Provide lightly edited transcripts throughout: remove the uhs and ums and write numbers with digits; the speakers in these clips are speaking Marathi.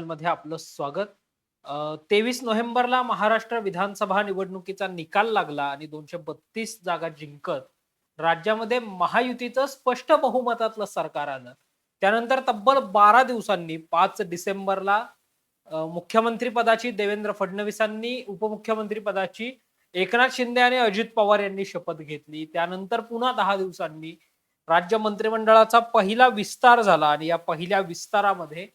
मध्ये आपलं स्वागत. 23 नोव्हेंबरला महाराष्ट्र विधानसभा निवडणुकीचा निकाल लागला आणि 232 जागा जिंकत राज्यामध्ये महायुतीचं स्पष्ट बहुमतातलं सरकार आलं. त्यानंतर तब्बल 12 दिवसांनी 5 डिसेंबरला मुख्यमंत्री पदाची देवेंद्र फडणवीसांनी, उपमुख्यमंत्री पदाची एकनाथ शिंदे आणि अजित पवार यांनी शपथ घेतली. त्यानंतर पुन्हा 10 दिवसांनी राज्य मंत्रिमंडळाचा पहिला विस्तार झाला आणि या पहिल्या विस्तारामध्ये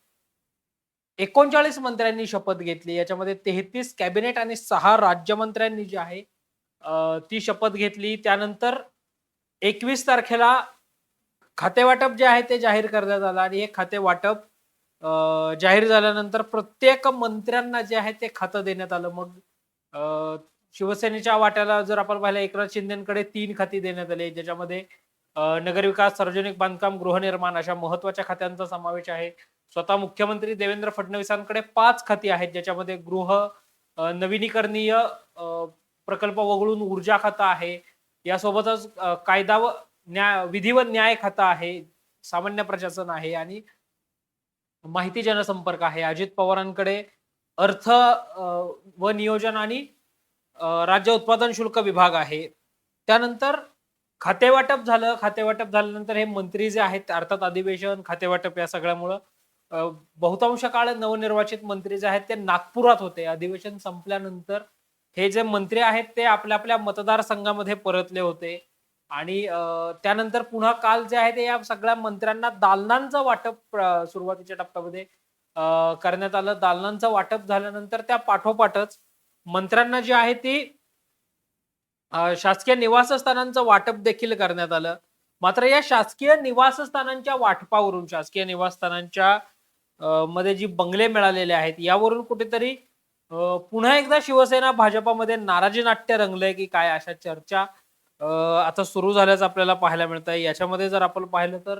39 मंत्र्यांनी शपथ घेतली. याच्यामध्ये 33 कॅबिनेट आणि 6 राज्यमंत्र्यांनी जी आहे ती शपथ घेतली. त्यानंतर 21 तारखेला खातेवाटप जे आहे ते जाहीर करण्यात आलं आणि हे खातेवाटप जाहीर झाल्यानंतर प्रत्येक मंत्र्यांना जे आहे ते खातं देण्यात आलं. मग शिवसेनेच्या वाट्याला जर आपण पाहिलं एकनाथ शिंदेकडे 3 खाती देण्यात आली, ज्याच्यामध्ये नगरविकास, सार्वजनिक बांधकाम, गृहनिर्माण अशा महत्त्वाच्या खात्यांचा समावेश आहे. स्वतः मुख्यमंत्री देवेंद्र फडणवीसांकडे 5 खाती आहेत, ज्याच्यामध्ये नवीनीकरणीय प्रकल्प वगळून ऊर्जा खातं आहे. यासोबतच कायदा व विधी व न्याय खातं आहे, सामान्य प्रशासन आहे आणि माहिती जनसंपर्क आहे. अजित पवारांकडे अर्थ व नियोजन आणि राज्य उत्पादन शुल्क विभाग आहे. त्यानंतर खातेवाटप झालं. खातेवाटप झाल्यानंतर हे मंत्री जे आहेत, अर्थात अधिवेशन, खातेवाटप या सगळ्यामुळं बहुतांश काळ नवनिर्वाचित मंत्री जे आहेत ते नागपुरात होते. अधिवेशन संपल्यानंतर हे जे मंत्री आहेत ते आपल्या आपल्या मतदारसंघामध्ये परतले होते आणि त्यानंतर पुन्हा काल जे आहे ते या सगळ्या मंत्र्यांना दालनांचं वाटप सुरुवातीच्या टप्प्यामध्ये करण्यात आलं. दालनांचं वाटप झाल्यानंतर त्या पाठोपाठच मंत्र्यांना जी आहे ती शासकीय निवासस्थानांचं वाटप देखील करण्यात आलं. मात्र या शासकीय निवासस्थानांच्या वाटपावरून, शासकीय निवासस्थानांच्या मध्ये जी बंगले मिळालेले आहेत, यावरून कुठेतरी पुन्हा एकदा शिवसेना भाजपामध्ये नाराजी नाट्य रंगलंय की काय, अशा चर्चा आता सुरू झाल्याचं आपल्याला पाहायला मिळत आहे. याच्यामध्ये जर आपण पाहिलं तर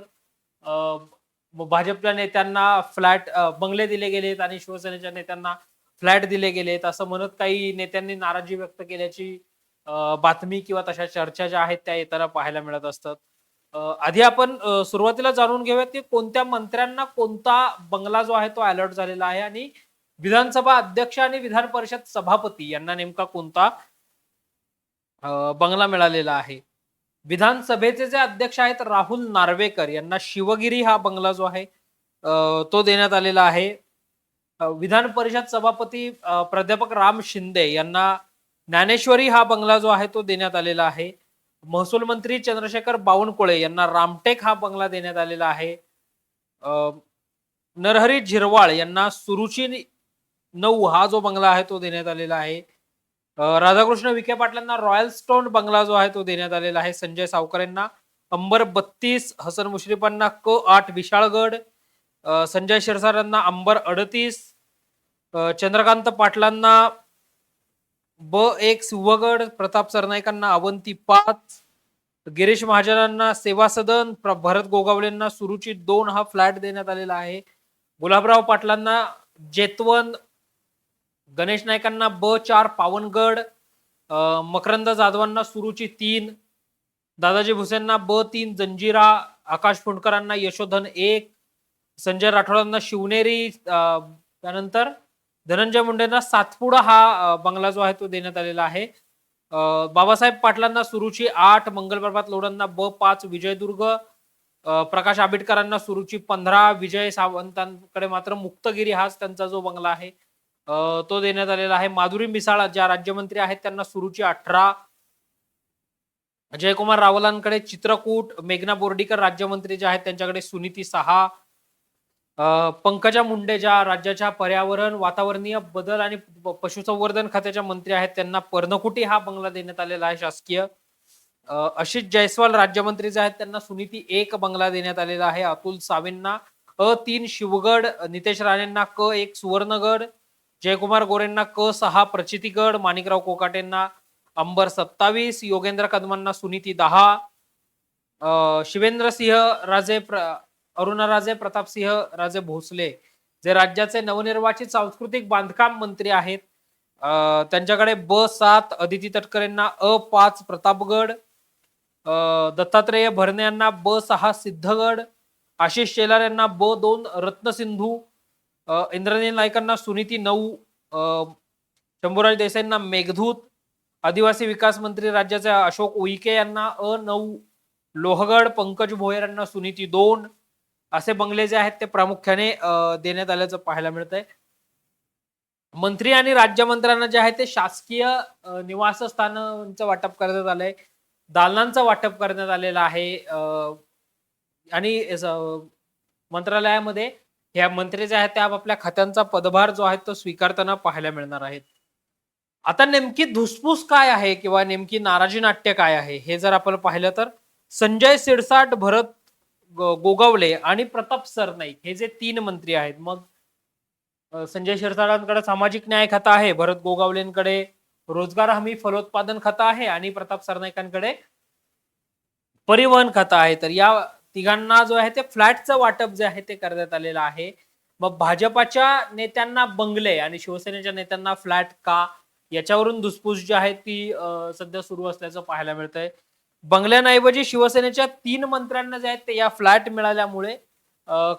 भाजपच्या नेत्यांना फ्लॅट बंगले दिले गेलेत आणि शिवसेनेच्या नेत्यांना फ्लॅट दिले गेलेत, असं म्हणत काही नेत्यांनी नाराजी व्यक्त केल्याची बातमी किंवा तशा चर्चा ज्या आहेत त्या येताना पाहायला मिळत असतात. आधी आपण सुरुवातीला जाणून घेऊयात की कोणत्या मंत्र्यांना कोणता बंगला जो आहे तो अलॉट झालेला आहे आणि विधानसभा अध्यक्ष आणि विधान परिषद सभापती यांना नेमका कोणता बंगला मिळालेला आहे. विधानसभेचे जे अध्यक्ष आहेत राहुल नार्वेकर यांना शिवगिरी हा बंगला जो आहे तो देण्यात आलेला आहे. विधान परिषद सभापती प्राध्यापक राम शिंदे यांना ज्ञानेश्वरी हा बंगला जो आहे तो देण्यात आलेला आहे. महसूल मंत्री चंद्रशेखर बावनकुळे यांना रामटेक हा बंगला देण्यात आलेला आहे. नरहरी झिरवाळ यांना सुरुची 9 हा जो बंगला आहे तो देण्यात आलेला आहे. राधाकृष्ण विखे पाटलांना रॉयल स्टोन बंगला जो आहे तो देण्यात आलेला आहे. संजय सावकर यांना अंबर 32, हसन मुश्रीफांना क 8 विशाळगड, संजय क्षीरसागरांना अंबर 38, चंद्रकांत पाटलांना ब 1 सिंहगड, प्रताप सरनाईकांना अवंती 5, गिरीश महाजनांना सेवा सदन, भरत गोगावलेंना सुरुची 2 हा फ्लॅट देण्यात आलेला आहे. गुलाबराव पाटलांना जेतवन, गणेश नाईकांना ब 4 पावनगड, मकरंद जाधवांना सुरुची 3, दादाजी भुसेंना ब 3 जंजिरा, आकाश फुंडकरांना यशोधन 1, संजय राठोडांना शिवनेरी, त्यानंतर धनंजय मुंडेंना सातपुडा हा बंगला जो आहे तो देण्यात आलेला आहे. बाबासाहेब पाटलांना सुरुची 8, मंगलप्रभात लोढांना ब 5 विजयदुर्ग, प्रकाश आंबेडकरांना सुरुची 15, विजय सावंतांकडे मात्र मुक्तगिरी हाच त्यांचा जो बंगला आहे तो देण्यात आलेला आहे. माधुरी मिसाळ ज्या राज्यमंत्री आहेत त्यांना सुरुची 18, जयकुमार रावलांकडे चित्रकूट, मेघना बोर्डीकर राज्यमंत्री जे आहेत त्यांच्याकडे सुनीती 6, पंकजा मुंडे ज्या राज्याच्या पर्यावरण, वातावरणीय बदल आणि पशुसंवर्धन खात्याच्या मंत्री आहेत त्यांना पर्णकुटी हा बंगला देण्यात आलेला आहे शासकीय. आशिष जयस्वाल राज्यमंत्री जे आहेत त्यांना सुनीती 1 बंगला देण्यात आलेला आहे. अतुल सावेंना अ 3 शिवगड, नितेश राणेंना क 1 सुवर्णगड, जयकुमार गोरेंना क 6 प्रचितीगड, माणिकराव कोकाटेंना अंबर 27, योगेंद्र कदमांना सुनीती 10, शिवेंद्र सिंह राजे अरुणराजे प्रतापसिंह राजे भोसले जे राज्याचे नवनिर्वाचित सांस्कृतिक बांधकाम मंत्री आहेत त्यांच्याकडे ब 7 अदिती तटकरेंना अ 5 प्रतापगड, दत्तात्रेय भरणे यांना ब 6 सिद्धगड, आशिष शेलार यांना ब 2 रत्नसिंधू, इंद्रनील नाईकांना सुनीती 9, शंभूराज देसाईंना मेघदूत, आदिवासी विकास मंत्री राज्याचे अशोक उईके यांना अ9, लोहगड पंकज भोयर यांना सुनीती 2, असे बंगले जे आहेत ते प्रामुख्याने देण्यात आल्याचं पाहायला मिळतंय. मंत्री आणि राज्यमंत्र्यांना जे आहे ते शासकीय निवासस्थानांचं वाटप करण्यात आलंय, दालनांचं वाटप करण्यात आलेलं आहे. आणि मंत्रालयामध्ये ह्या मंत्री जे आहेत ते आपापल्या खात्यांचा पदभार जो आहे तो स्वीकारताना पाहायला मिळणार आहेत. आता नेमकी धुसफूस काय आहे किंवा नेमकी नाराजी नाट्य काय आहे हे जर आपण पाहिलं तर संजय शिरसाट, भरत गोगावले आणि प्रताप सरनाईक हे जे 3 मंत्री आहेत. मग संजय शिरसाटांकडे सामाजिक न्याय खातं आहे, भरत गोगावलेंकडे रोजगार हमी फलोत्पादन खातं आहे आणि प्रताप सरनाईकांकडे परिवहन खातं आहे. तर या तिघांना जो आहे ते फ्लॅटचं वाटप जे आहे ते करण्यात आलेलं आहे. मग भाजपाच्या नेत्यांना बंगले आणि शिवसेनेच्या नेत्यांना फ्लॅट का, याच्यावरून धुसफूस जी आहे ती सध्या सुरू असल्याचं पाहायला मिळतंय. बंगल्यांऐवजी शिवसेनेच्या 3 मंत्र्यांना जे आहेत ते या फ्लॅट मिळाल्यामुळे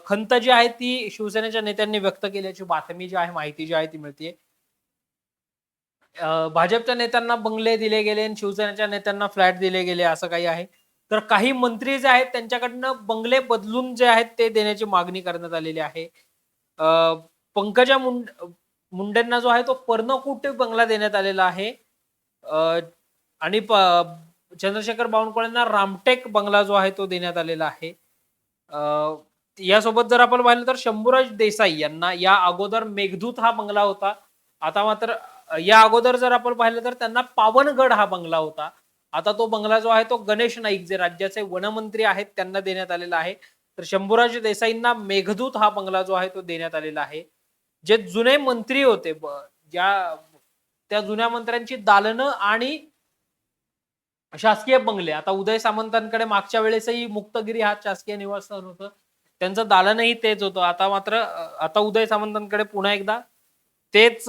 खंत जी आहे ती शिवसेनेच्या नेत्यांनी व्यक्त केल्याची बातमी जी आहे, माहिती जी आहे ती मिळते. भाजपच्या नेत्यांना बंगले दिले गेले आणि शिवसेनेच्या नेत्यांना फ्लॅट दिले गेले असं काही आहे. तर काही मंत्री जे आहेत त्यांच्याकडनं बंगले बदलून जे आहेत ते देण्याची मागणी करण्यात आलेली आहे. अ, पंकजा मुंडेंना जो आहे तो पर्णकुटी बंगला देण्यात आलेला आहे. आणि चंद्रशेखर बावनकुळेंना रामटेक बंगला जो आहे तो देण्यात आलेला आहे. यासोबत जर आपण पाहिलं तर शंभूराज देसाई यांना या अगोदर मेघदूत हा बंगला होता. आता मात्र या अगोदर जर आपण पाहिलं तर त्यांना पावनगड हा बंगला होता. आता तो बंगला जो आहे तो गणेश नाईक जे राज्याचे वनमंत्री आहेत त्यांना देण्यात आलेला आहे. तर शंभूराज देसाईंना मेघदूत हा बंगला जो आहे तो देण्यात आलेला आहे. जे जुने मंत्री होते ज्या त्या जुन्या मंत्र्यांची दालनं आणि शासकीय बंगले, आता उदय सामंतांकडे मागच्या वेळेसही मुक्तगिरी हा शासकीय निवासस्थान होतं. त्यांचं दालनही तेच होतं. आता मात्र आता उदय सामंतांकडे पुन्हा एकदा तेच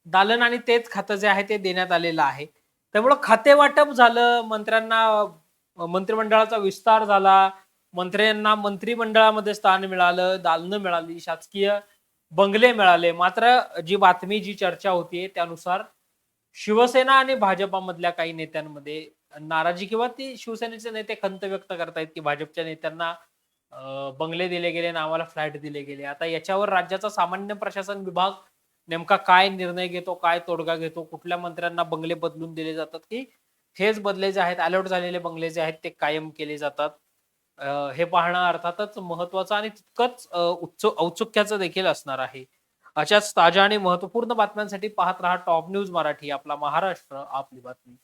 दालन आणि तेच खातं जे आहे ते देण्यात आलेलं आहे. त्यामुळं खाते वाटप झालं, मंत्र्यांना मंत्रिमंडळाचा विस्तार झाला, मंत्र्यांना मंत्रिमंडळामध्ये स्थान मिळालं, दालनं मिळाली, शासकीय बंगले मिळाले. मात्र जी बातमी, जी चर्चा होतीये त्यानुसार शिवसेना आणि भाजपामधल्या काही नेत्यांमध्ये नाराजी किंवा ती शिवसेनेचे नेते खंत व्यक्त करतायत की भाजपच्या नेत्यांना बंगले दिले गेले आणि आम्हाला फ्लॅट दिले गेले. आता याच्यावर राज्याचा सामान्य प्रशासन विभाग नेमका काय निर्णय घेतो, काय तोडगा घेतो, कुठल्या मंत्र्यांना बंगले बदलून दिले जातात, की हेच बदले जे आहेत, अलॉट झालेले बंगले जे आहेत ते कायम केले जातात. हे पाहणं अर्थातच महत्वाचं आणि तितकंच औत्सुक्याचं देखील असणार आहे. अशाच ताज्या आणि महत्त्वपूर्ण बातम्यांसाठी पाहत रहा टॉप न्यूज मराठी, आपला महाराष्ट्र आपली बातमी.